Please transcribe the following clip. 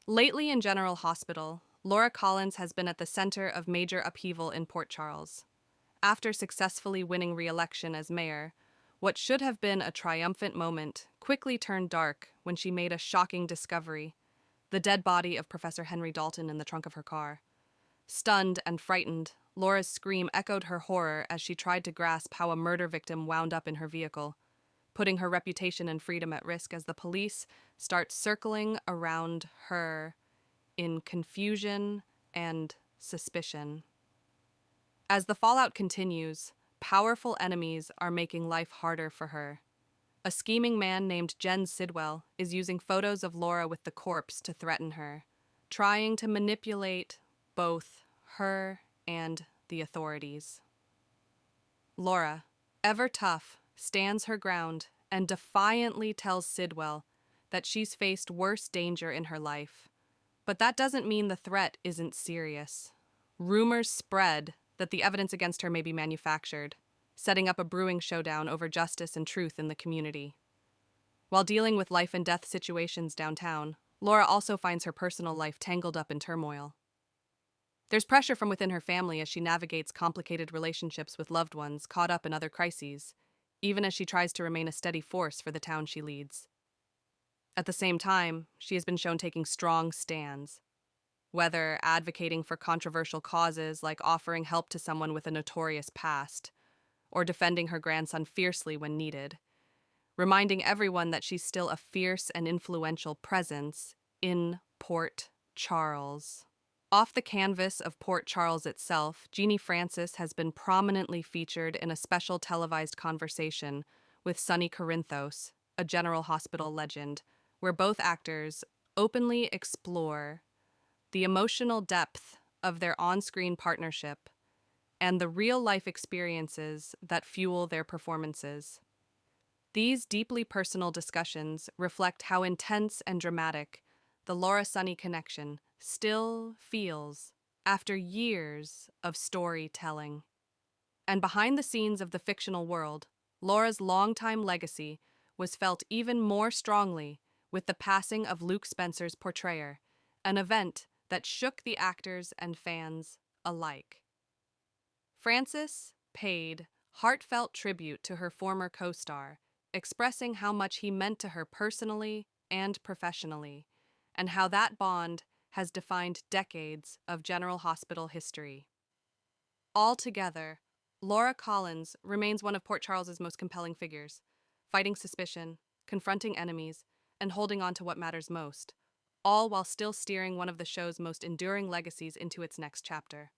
Lately in General Hospital, Laura Collins has been at the center of major upheaval in Port Charles. After successfully winning re-election as mayor, what should have been a triumphant moment quickly turned dark when she made a shocking discovery: the dead body of Professor Henry Dalton in the trunk of her car. Stunned and frightened, Laura's scream echoed her horror as she tried to grasp how a murder victim wound up in her vehicle, putting her reputation and freedom at risk as the police start circling around her in confusion and suspicion. As the fallout continues, powerful enemies are making life harder for her. A scheming man named Jens Sidwell is using photos of Laura with the corpse to threaten her, trying to manipulate both her and the authorities. Laura, ever tough, stands her ground and defiantly tells Sidwell that she's faced worse danger in her life. But that doesn't mean the threat isn't serious. Rumors spread that the evidence against her may be manufactured, setting up a brewing showdown over justice and truth in the community. While dealing with life and death situations downtown, Laura also finds her personal life tangled up in turmoil. There's pressure from within her family as she navigates complicated relationships with loved ones caught up in other crises, even as she tries to remain a steady force for the town she leads. At the same time, she has been shown taking strong stands, whether advocating for controversial causes like offering help to someone with a notorious past, or defending her grandson fiercely when needed, reminding everyone that she's still a fierce and influential presence in Port Charles. Off the canvas of Port Charles itself, Jeannie Francis has been prominently featured in a special televised conversation with Sonny Corinthos, a General Hospital legend, where both actors openly explore the emotional depth of their on-screen partnership and the real-life experiences that fuel their performances. These deeply personal discussions reflect how intense and dramatic the Laura-Sonny connection still feels after years of storytelling. And behind the scenes of the fictional world, Laura's longtime legacy was felt even more strongly with the passing of Luke Spencer's portrayer, an event that shook the actors and fans alike. Francis paid heartfelt tribute to her former co-star, expressing how much he meant to her personally and professionally, and how that bond has defined decades of General Hospital history. Altogether, Laura Collins remains one of Port Charles's most compelling figures, fighting suspicion, confronting enemies, and holding on to what matters most, all while still steering one of the show's most enduring legacies into its next chapter.